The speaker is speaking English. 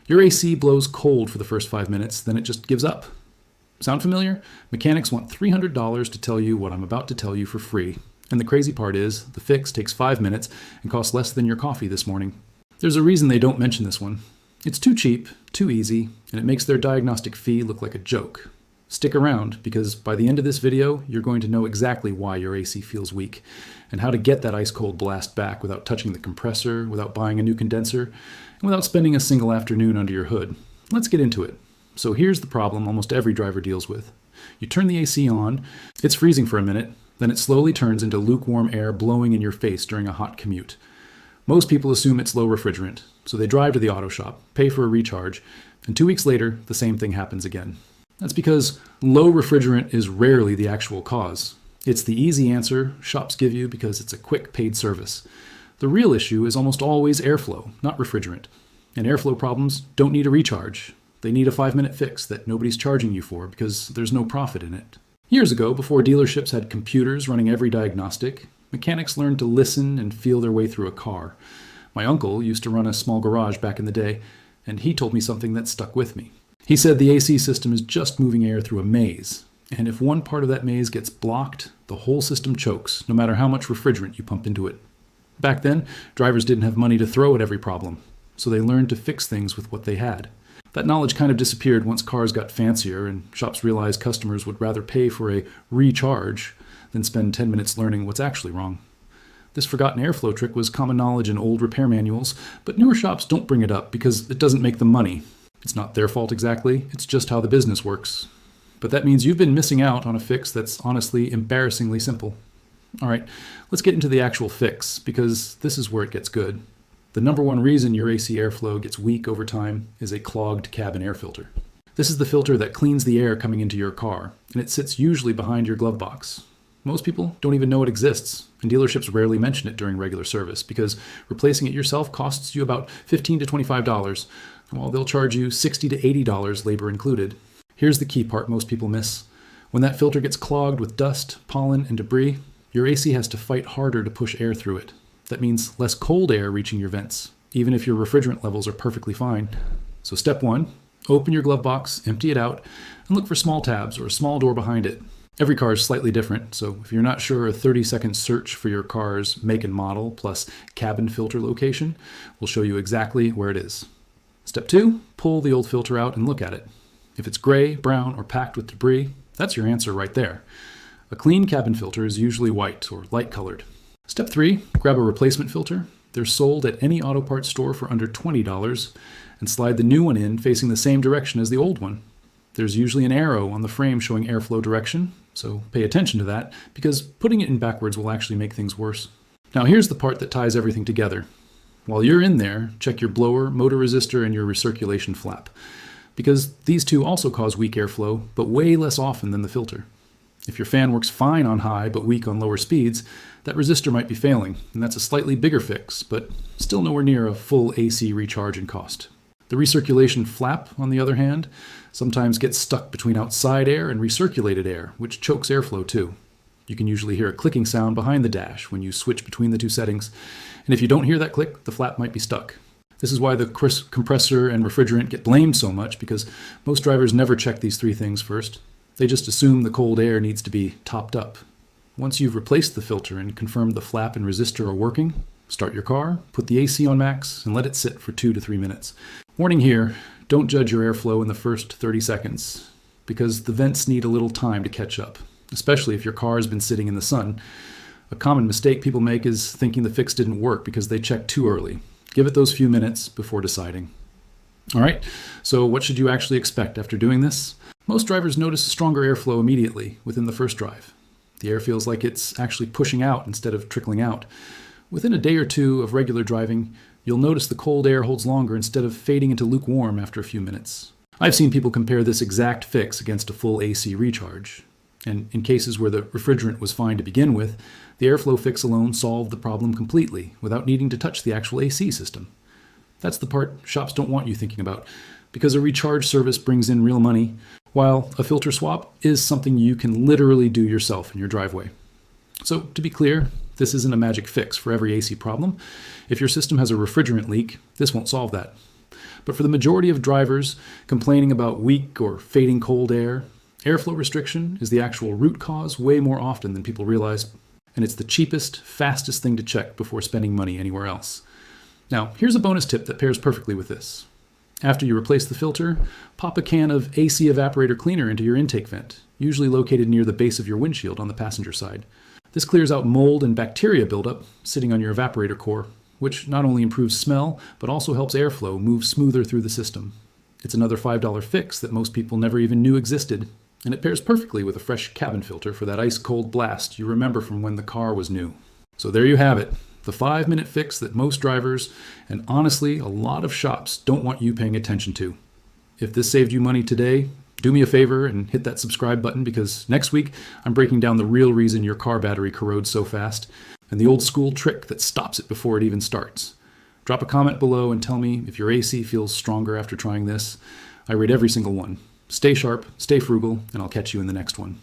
Your AC blows cold for the first 5 minutes, then it just gives up. Sound familiar? Mechanics want $300 to tell you what I'm about to tell you for free. And the crazy part is, the fix takes 5 minutes and costs less than your coffee this morning. There's a reason they don't mention this one. It's too cheap, too easy, and it makes their diagnostic fee look like a joke. Stick around, because by the end of this video, you're going to know exactly why your AC feels weak, and how to get that ice-cold blast back without touching the compressor, without buying a new condenser, and without spending a single afternoon under your hood. Let's get into it. So here's the problem almost every driver deals with. You turn the AC on, it's freezing for a minute, then it slowly turns into lukewarm air blowing in your face during a hot commute. Most people assume it's low refrigerant, so they drive to the auto shop, pay for a recharge, and 2 weeks later, the same thing happens again. That's because low refrigerant is rarely the actual cause. It's the easy answer shops give you because it's a quick paid service. The real issue is almost always airflow, not refrigerant. And airflow problems don't need a recharge. They need a 5-minute fix that nobody's charging you for because there's no profit in it. Years ago, before dealerships had computers running every diagnostic, mechanics learned to listen and feel their way through a car. My uncle used to run a small garage back in the day, and he told me something that stuck with me. He said the AC system is just moving air through a maze, and if one part of that maze gets blocked, the whole system chokes, no matter how much refrigerant you pump into it. Back then, drivers didn't have money to throw at every problem, so they learned to fix things with what they had. That knowledge kind of disappeared once cars got fancier and shops realized customers would rather pay for a recharge than spend 10 minutes learning what's actually wrong. This forgotten airflow trick was common knowledge in old repair manuals, but newer shops don't bring it up because it doesn't make them money. It's not their fault exactly, it's just how the business works. But that means you've been missing out on a fix that's honestly embarrassingly simple. All right, let's get into the actual fix, because this is where it gets good. The number one reason your AC airflow gets weak over time is a clogged cabin air filter. This is the filter that cleans the air coming into your car, and it sits usually behind your glove box. Most people don't even know it exists, and dealerships rarely mention it during regular service because replacing it yourself costs you about $15 to $25, while they'll charge you $60 to $80 labor included. Here's the key part most people miss. When that filter gets clogged with dust, pollen, and debris, your AC has to fight harder to push air through it. That means less cold air reaching your vents, even if your refrigerant levels are perfectly fine. So step 1, open your glove box, empty it out, and look for small tabs or a small door behind it. Every car is slightly different, so if you're not sure, a 30-second search for your car's make and model plus cabin filter location will show you exactly where it is. Step 2, pull the old filter out and look at it. If it's gray, brown, or packed with debris, that's your answer right there. A clean cabin filter is usually white or light colored. Step 3, grab a replacement filter. They're sold at any auto parts store for under $20, and slide the new one in facing the same direction as the old one. There's usually an arrow on the frame showing airflow direction, so pay attention to that, because putting it in backwards will actually make things worse. Now here's the part that ties everything together. While you're in there, check your blower, motor resistor, and your recirculation flap, because these two also cause weak airflow, but way less often than the filter. If your fan works fine on high but weak on lower speeds, that resistor might be failing, and that's a slightly bigger fix, but still nowhere near a full AC recharge in cost. The recirculation flap, on the other hand, sometimes gets stuck between outside air and recirculated air, which chokes airflow too. You can usually hear a clicking sound behind the dash when you switch between the two settings, and if you don't hear that click, the flap might be stuck. This is why the compressor and refrigerant get blamed so much, because most drivers never check these three things first. They just assume the cold air needs to be topped up. Once you've replaced the filter and confirmed the flap and resistor are working, start your car, put the AC on max, and let it sit for 2 to 3 minutes. Warning here, don't judge your airflow in the first 30 seconds, because the vents need a little time to catch up, especially if your car has been sitting in the sun. A common mistake people make is thinking the fix didn't work because they checked too early. Give it those few minutes before deciding. All right, so what should you actually expect after doing this? Most drivers notice a stronger airflow immediately within the first drive. The air feels like it's actually pushing out instead of trickling out. Within a day or two of regular driving, you'll notice the cold air holds longer instead of fading into lukewarm after a few minutes. I've seen people compare this exact fix against a full AC recharge. And in cases where the refrigerant was fine to begin with, the airflow fix alone solved the problem completely without needing to touch the actual AC system. That's the part shops don't want you thinking about, because a recharge service brings in real money, while a filter swap is something you can literally do yourself in your driveway. So to be clear, this isn't a magic fix for every AC problem. If your system has a refrigerant leak, this won't solve that. But for the majority of drivers complaining about weak or fading cold air, airflow restriction is the actual root cause way more often than people realize, and it's the cheapest, fastest thing to check before spending money anywhere else. Now, here's a bonus tip that pairs perfectly with this. After you replace the filter, pop a can of AC evaporator cleaner into your intake vent, usually located near the base of your windshield on the passenger side. This clears out mold and bacteria buildup sitting on your evaporator core, which not only improves smell, but also helps airflow move smoother through the system. It's another $5 fix that most people never even knew existed, and it pairs perfectly with a fresh cabin filter for that ice-cold blast you remember from when the car was new. So there you have it, the 5-minute fix that most drivers, and honestly a lot of shops, don't want you paying attention to. If this saved you money today, do me a favor and hit that subscribe button, because next week I'm breaking down the real reason your car battery corrodes so fast and the old school trick that stops it before it even starts. Drop a comment below and tell me if your AC feels stronger after trying this. I rate every single one. Stay sharp, stay frugal, and I'll catch you in the next one.